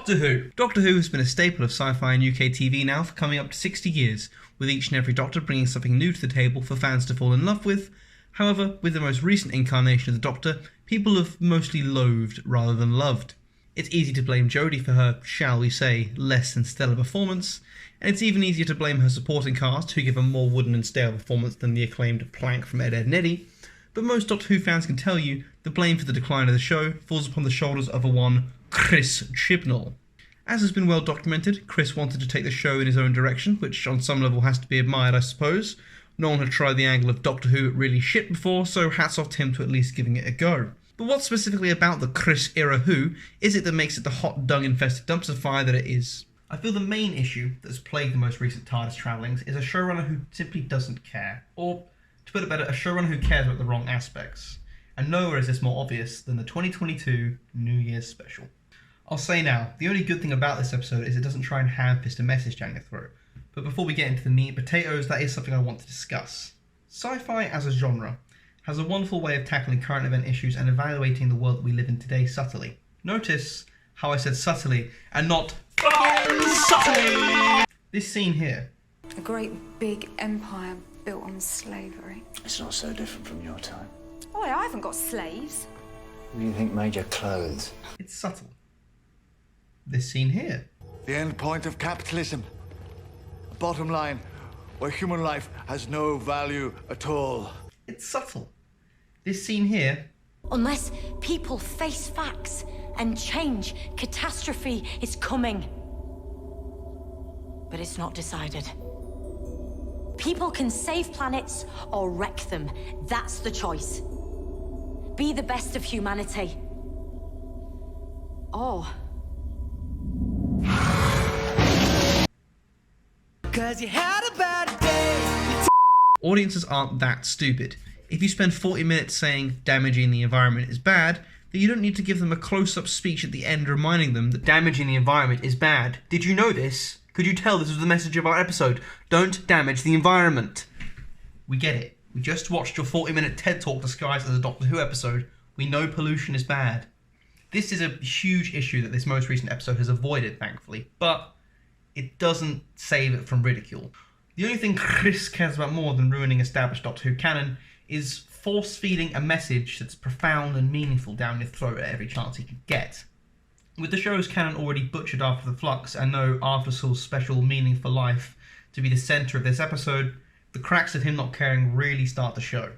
Doctor Who! Doctor Who has been a staple of sci-fi and UK TV now for coming up to 60 years, with each and every Doctor bringing something new to the table for fans to fall in love with. However, with the most recent incarnation of the Doctor, people have mostly loathed rather than loved. It's easy to blame Jodie for her, shall we say, less than stellar performance, and it's even easier to blame her supporting cast, who give a more wooden and stale performance than the acclaimed Plank from Ed, Edd and Eddy. But most Doctor Who fans can tell you the blame for the decline of the show falls upon the shoulders of a one Chris Chibnall. As has been well documented, Chris wanted to take the show in his own direction, which on some level has to be admired, I suppose. No one had tried the angle of Doctor Who really shit before, so hats off to him to at least giving it a go. But what specifically about the Chris era Who is it that makes it the hot dung-infested dumpster fire that it is? I feel the main issue that has plagued the most recent TARDIS travellings is a showrunner who simply doesn't care. Or, to put it better, a showrunner who cares about the wrong aspects. And nowhere is this more obvious than the 2022 New Year's special. I'll say now, the only good thing about this episode is it doesn't try and ham-fist a message down your throat. But before we get into the meat and potatoes, that is something I want to discuss. Sci-fi as a genre has a wonderful way of tackling current event issues and evaluating the world that we live in today subtly. Notice how I said subtly and not subtly. This scene here. A great big empire built on slavery. It's not so different from your time. Oh, I haven't got slaves. Who do you think made your clothes? It's subtle. This scene here. The end point of capitalism. A bottom line where human life has no value at all. It's subtle. This scene here. Unless people face facts and change, catastrophe is coming. But it's not decided. People can save planets or wreck them. That's the choice. Be the best of humanity. Or... Cause you had a bad day. Audiences aren't that stupid. If you spend 40 minutes saying damaging the environment is bad, then you don't need to give them a close-up speech at the end reminding them that damaging the environment is bad. Did you know this? Could you tell this was the message of our episode? Don't damage the environment. We get it. We just watched your 40-minute TED Talk disguised as a Doctor Who episode. We know pollution is bad. This is a huge issue that this most recent episode has avoided, thankfully, but it doesn't save it from ridicule. The only thing Chris cares about more than ruining established Doctor Who canon is force-feeding a message that's profound and meaningful down your throat at every chance he can get. With the show's canon already butchered after the flux and no after-source special meaning for life to be the centre of this episode, the cracks of him not caring really start to show.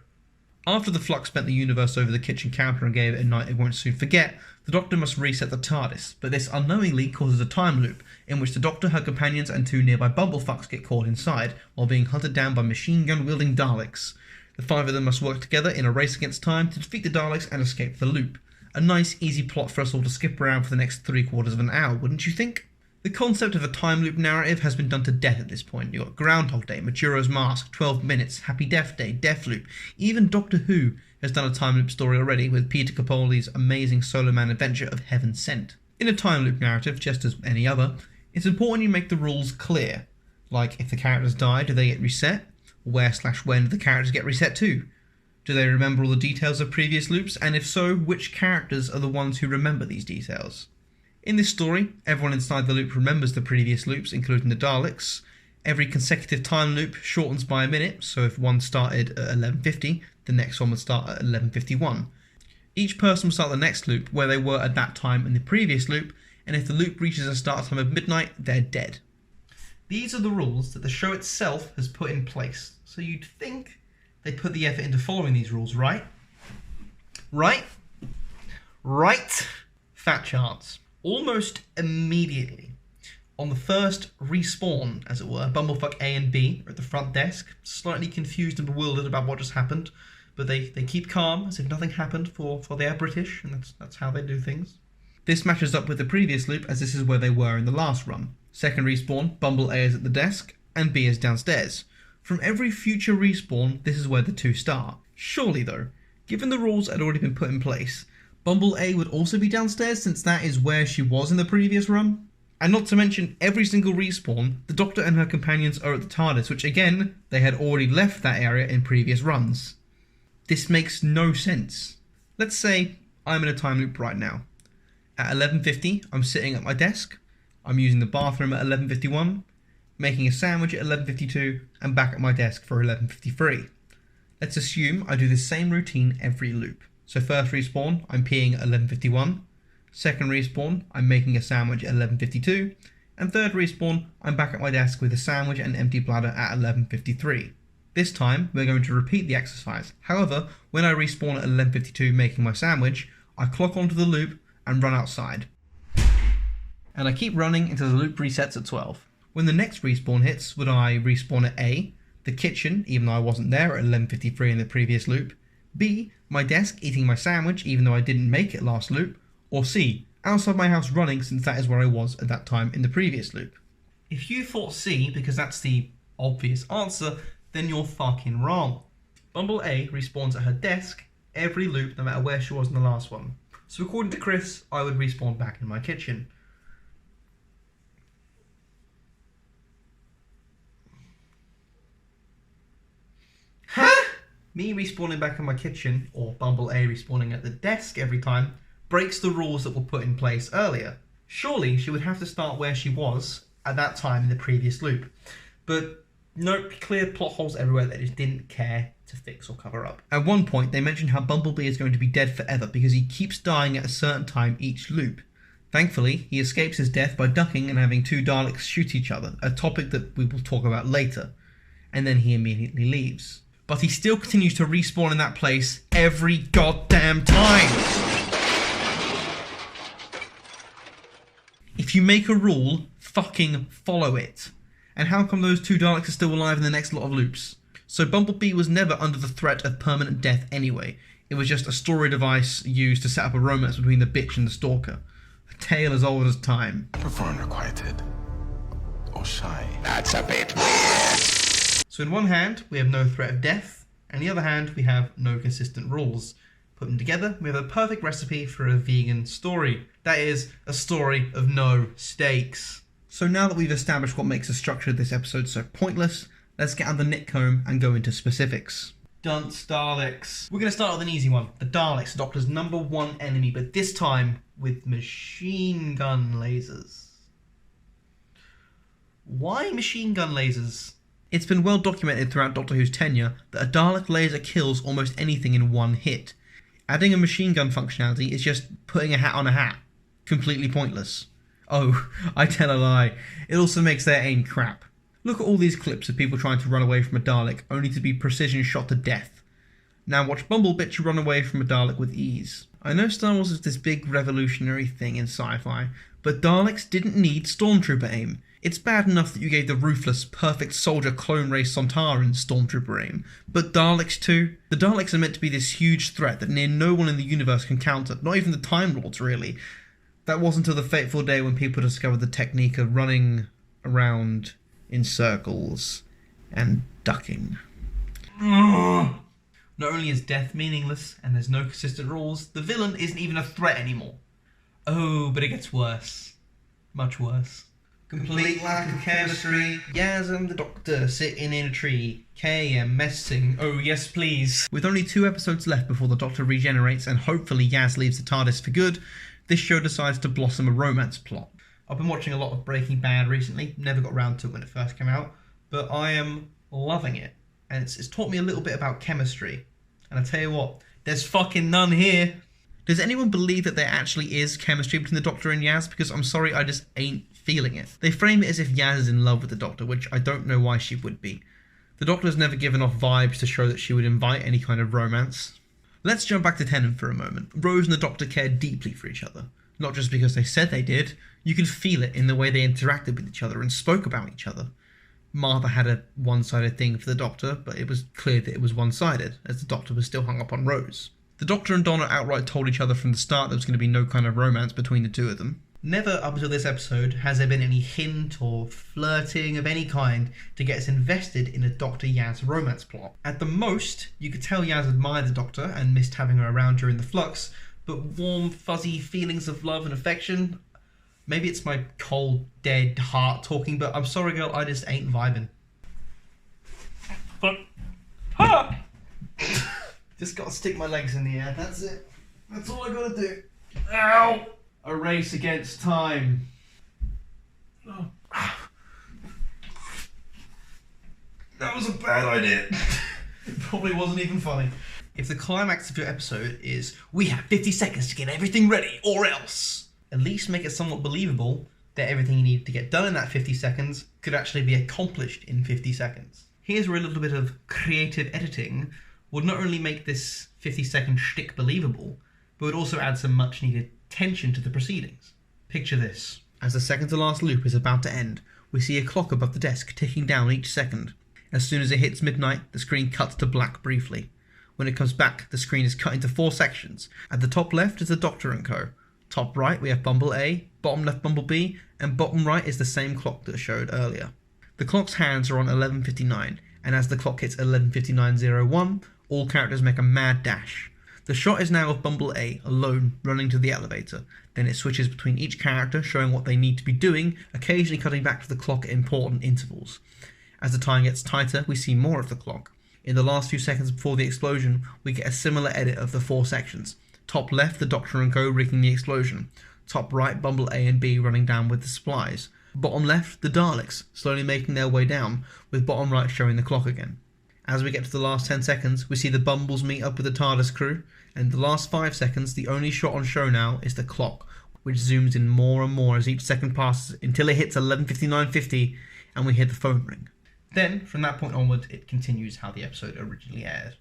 After the flux spent the universe over the kitchen counter and gave it a night it won't soon forget, the Doctor must reset the TARDIS, but this unknowingly causes a time loop, in which the Doctor, her companions and two nearby bumblefucks get caught inside, while being hunted down by machine gun-wielding Daleks. The five of them must work together in a race against time to defeat the Daleks and escape the loop. A nice, easy plot for us all to skip around for the next 3/4 of an hour, wouldn't you think? The concept of a time loop narrative has been done to death at this point. You've got Groundhog Day, Majora's Mask, 12 Minutes, Happy Death Day, Deathloop. Even Doctor Who has done a time loop story already with Peter Capaldi's amazing Solo Man adventure of Heaven Sent. In a time loop narrative, just as any other, it's important you make the rules clear. Like, if the characters die, do they get reset? Where/when do the characters get reset to? Do they remember all the details of previous loops? And if so, which characters are the ones who remember these details? In this story, everyone inside the loop remembers the previous loops, including the Daleks. Every consecutive time loop shortens by a minute, so if one started at 11:50, the next one would start at 11:51. Each person will start the next loop where they were at that time in the previous loop, and if the loop reaches a start time of midnight, they're dead. These are the rules that the show itself has put in place, so you'd think they put the effort into following these rules, right? Right? Fat chance. Almost immediately, on the first respawn, as it were, Bumblefuck A and B are at the front desk, slightly confused and bewildered about what just happened, but they keep calm as if nothing happened, for they are British, and that's how they do things. This matches up with the previous loop, as this is where they were in the last run. Second respawn, Bumble A is at the desk, and B is downstairs. From every future respawn, this is where the two start. Surely though, given the rules had already been put in place, Bumble A would also be downstairs since that is where she was in the previous run? And not to mention, every single respawn, the Doctor and her companions are at the TARDIS, which again, they had already left that area in previous runs. This makes no sense. Let's say I'm in a time loop right now. At 11:50, I'm sitting at my desk, I'm using the bathroom at 11:51, making a sandwich at 11:52, and back at my desk for 11:53. Let's assume I do the same routine every loop. So first respawn, I'm peeing at 11:51. Second respawn, I'm making a sandwich at 11:52. And third respawn, I'm back at my desk with a sandwich and empty bladder at 11:53. This time, we're going to repeat the exercise. However, when I respawn at 11:52 making my sandwich, I clock onto the loop and run outside. And I keep running until the loop resets at 12. When the next respawn hits, would I respawn at A, the kitchen, even though I wasn't there at 11:53 in the previous loop, B, my desk eating my sandwich even though I didn't make it last loop, or C, outside my house running since that is where I was at that time in the previous loop? If you thought C because that's the obvious answer, then you're fucking wrong. Bumble A respawns at her desk every loop no matter where she was in the last one. So according to Chris, I would respawn back in my kitchen. Huh? Me respawning back in my kitchen, or Bumble A respawning at the desk every time, breaks the rules that were put in place earlier. Surely she would have to start where she was at that time in the previous loop. But nope, clear plot holes everywhere they just didn't care to fix or cover up. At one point they mentioned how Bumblebee is going to be dead forever because he keeps dying at a certain time each loop. Thankfully, he escapes his death by ducking and having two Daleks shoot each other, a topic that we will talk about later. And then he immediately leaves. But he still continues to respawn in that place every goddamn time! If you make a rule, fucking follow it. And how come those two Daleks are still alive in the next lot of loops? So Bumblebee was never under the threat of permanent death anyway. It was just a story device used to set up a romance between the bitch and the stalker. A tale as old as time. Prefer unrequited or shy. That's a bit weird. So in one hand, we have no threat of death, and the other hand, we have no consistent rules. Put them together, we have a perfect recipe for a vegan story. That is, a story of no stakes. So now that we've established what makes the structure of this episode so pointless, let's get out the nitcomb and go into specifics. Dunce Daleks. We're going to start with an easy one. The Daleks, the Doctor's #1 enemy, but this time with machine gun lasers. Why machine gun lasers? It's been well documented throughout Doctor Who's tenure that a Dalek laser kills almost anything in one hit. Adding a machine gun functionality is just putting a hat on a hat. Completely pointless. Oh, I tell a lie. It also makes their aim crap. Look at all these clips of people trying to run away from a Dalek, only to be precision shot to death. Now watch Bumblebitch run away from a Dalek with ease. I know Star Wars is this big revolutionary thing in sci-fi, but Daleks didn't need Stormtrooper aim. It's bad enough that you gave the ruthless, perfect soldier clone race Sontaran Stormtrooper aim, but Daleks too? The Daleks are meant to be this huge threat that near no one in the universe can counter, not even the Time Lords really. That wasn't until the fateful day when people discovered the technique of running around in circles and ducking. Not only is death meaningless and there's no consistent rules, the villain isn't even a threat anymore. Oh, but it gets worse. Much worse. Complete lack of chemistry. Yaz and the Doctor sitting in a tree. KM messing. Oh yes please. With only 2 episodes left before the Doctor regenerates and hopefully Yaz leaves the TARDIS for good, this show decides to blossom a romance plot. I've been watching a lot of Breaking Bad recently. Never got around to it when it first came out, but I am loving it. And it's taught me a little bit about chemistry. And I tell you what, there's fucking none here. Does anyone believe that there actually is chemistry between the Doctor and Yaz? Because I'm sorry, I just ain't feeling it. They frame it as if Yaz is in love with the Doctor, which I don't know why she would be. The Doctor has never given off vibes to show that she would invite any kind of romance. Let's jump back to Tennant for a moment. Rose and the Doctor cared deeply for each other. Not just because they said they did, you could feel it in the way they interacted with each other and spoke about each other. Martha had a one-sided thing for the Doctor, but it was clear that it was one-sided, as the Doctor was still hung up on Rose. The Doctor and Donna outright told each other from the start there was going to be no kind of romance between the two of them. Never up until this episode has there been any hint or flirting of any kind to get us invested in a Doctor-Yaz romance plot. At the most, you could tell Yaz admired the Doctor and missed having her around during the flux, but warm, fuzzy feelings of love and affection? Maybe it's my cold, dead heart talking, but I'm sorry girl, I just ain't vibing. Fuck. Ha! Just gotta stick my legs in the air, that's it. That's all I gotta do. Ow! A race against time. was a bad idea. It probably wasn't even funny. If the climax of your episode is, we have 50 seconds to get everything ready, or else, at least make it somewhat believable that everything you need to get done in that 50 seconds could actually be accomplished in 50 seconds. Here's where a little bit of creative editing would not only make this 50-second shtick believable, but would also add some much needed tension to the proceedings. Picture this. As the second to last loop is about to end, we see a clock above the desk ticking down each second. As soon as it hits midnight, the screen cuts to black briefly. When it comes back, the screen is cut into 4 sections. At the top left is the Dr.who. Top right we have Bumble A, bottom left Bumble B, and bottom right is the same clock that showed earlier. The clock's hands are on 11:59, and as the clock hits 11:59:01, all characters make a mad dash. The shot is now of Bumble A alone running to the elevator. Then it switches between each character showing what they need to be doing, occasionally cutting back to the clock at important intervals. As the time gets tighter, we see more of the clock. In the last few seconds before the explosion, we get a similar edit of the 4 sections. Top left, the Dr.who rigging the explosion. Top right, Bumble A and B running down with the supplies. Bottom left, the Daleks slowly making their way down, with bottom right showing the clock again. As we get to the last 10 seconds, we see the Bumbles meet up with the TARDIS crew, and the last 5 seconds, the only shot on show now is the clock, which zooms in more and more as each second passes until it hits 11:59:50 and we hear the phone ring. Then, from that point onward, it continues how the episode originally aired.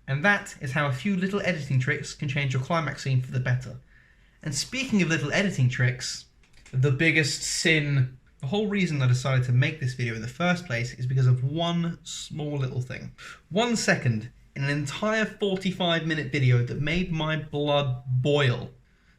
And that is how a few little editing tricks can change your climax scene for the better. And speaking of little editing tricks, the biggest sin. The whole reason I decided to make this video in the first place is because of one small little thing. 1 second in an entire 45-minute video that made my blood boil.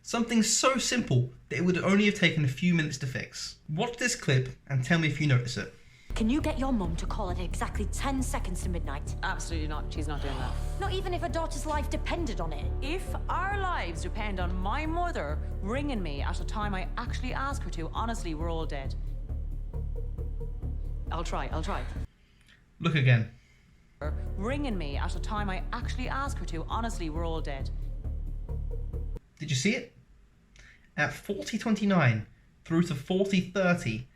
Something so simple that it would only have taken a few minutes to fix. Watch this clip and tell me if you notice it. Can you get your mum to call at exactly 10 seconds to midnight? Absolutely not. She's not doing that. Not even if her daughter's life depended on it. If our lives depend on my mother ringing me at a time I actually ask her to, honestly, we're all dead. I'll try. Look again. Ringing me at a time I actually ask her to, honestly, we're all dead. Did you see it? At 40:29 through to 40:30,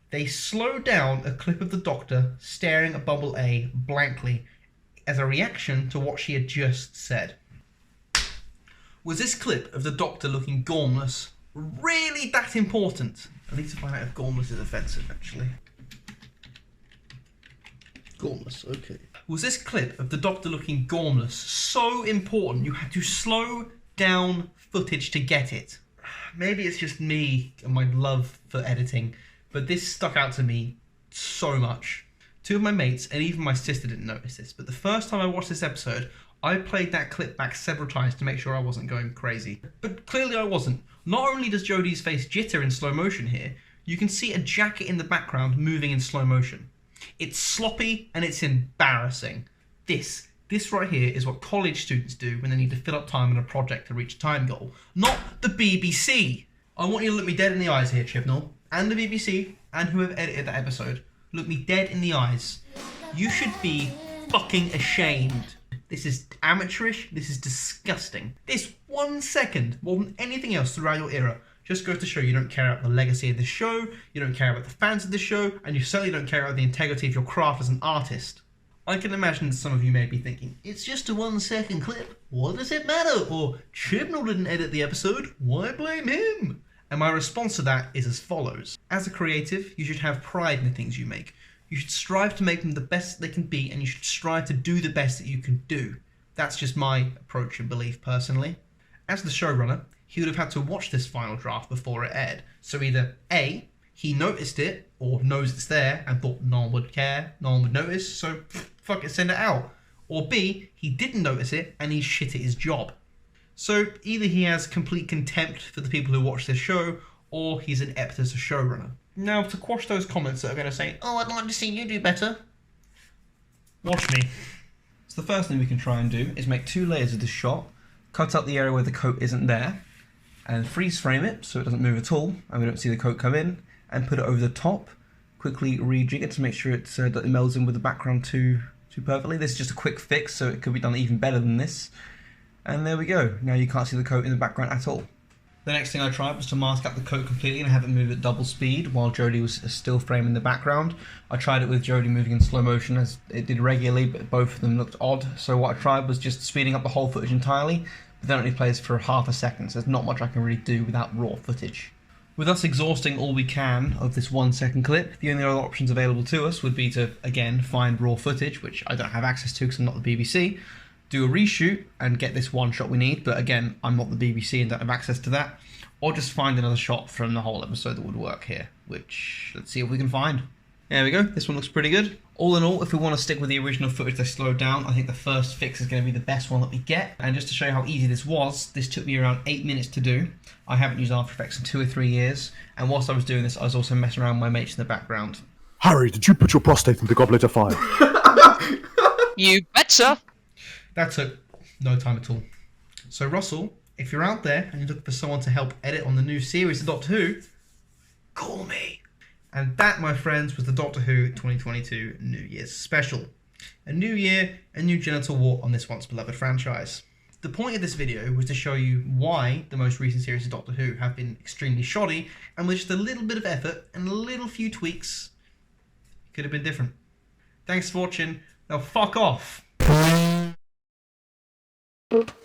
they slow down a clip of the Doctor staring at Bumble A blankly as a reaction to what she had just said. Was this clip of the Doctor looking gormless really that important? I need to find out if gormless is offensive, actually. Gormless, okay. Was this clip of the Doctor looking gormless so important you had to slow down footage to get it? Maybe it's just me and my love for editing, but this stuck out to me so much. 2 of my mates and even my sister didn't notice this, but the first time I watched this episode, I played that clip back several times to make sure I wasn't going crazy. But clearly I wasn't. Not only does Jodie's face jitter in slow motion here, you can see a jacket in the background moving in slow motion. It's sloppy and it's embarrassing. This right here is what college students do when they need to fill up time on a project to reach a time goal, not the BBC. I want you to look me dead in the eyes here, Chibnall, and the BBC, and whoever edited that episode. Look me dead in the eyes. You should be fucking ashamed. This is amateurish, this is disgusting. This 1 second, more than anything else throughout your era, just goes to show you don't care about the legacy of the show, you don't care about the fans of the show, and you certainly don't care about the integrity of your craft as an artist. I can imagine some of you may be thinking, it's just a 1 second clip, what does it matter? Or, Chibnall didn't edit the episode, why blame him? And my response to that is as follows. As a creative, you should have pride in the things you make. You should strive to make them the best they can be, and you should strive to do the best that you can do. That's just my approach and belief personally. As the showrunner, he would have had to watch this final draft before it aired. So either A, he noticed it, or knows it's there, and thought no one would care, no one would notice, so fuck it, send it out. Or B, he didn't notice it, and he's shit at his job. So either he has complete contempt for the people who watch this show, or he's inept as a showrunner. Now, to quash those comments that are going to say, oh, I'd like to see you do better, watch me. So the first thing we can try and do is make 2 layers of this shot, cut out the area where the coat isn't there, and freeze frame it so it doesn't move at all, and we don't see the coat come in, and put it over the top, quickly rejig it to make sure that it melds in with the background too perfectly. This is just a quick fix, so it could be done even better than this. And there we go, now you can't see the coat in the background at all. The next thing I tried was to mask up the coat completely and have it move at double speed while Jodie was a still frame in the background. I tried it with Jodie moving in slow motion as it did regularly, but both of them looked odd. So what I tried was just speeding up the whole footage entirely, but that only plays for half a second, so there's not much I can really do without raw footage. With us exhausting all we can of this 1 second clip, the only other options available to us would be to, again, find raw footage, which I don't have access to because I'm not the BBC, do a reshoot and get this one shot we need, but again, I'm not the BBC and don't have access to that, or just find another shot from the whole episode that would work here, which, let's see if we can find. There we go, this one looks pretty good. All in all, if we want to stick with the original footage they slowed down, I think the first fix is going to be the best one that we get. And just to show you how easy this was, this took me around 8 minutes to do. I haven't used After Effects in 2 or 3 years, and whilst I was doing this, I was also messing around with my mates in the background. Harry, did you put your prostate in the goblet of fire? You betcha! That took no time at all. So Russell, if you're out there and you're looking for someone to help edit on the new series of Doctor Who, call me. And that, my friends, was the Doctor Who 2022 New Year's special. A new year, a new genital wart on this once beloved franchise. The point of this video was to show you why the most recent series of Doctor Who have been extremely shoddy, and with just a little bit of effort and a little few tweaks, it could have been different. Thanks for watching. Now fuck off.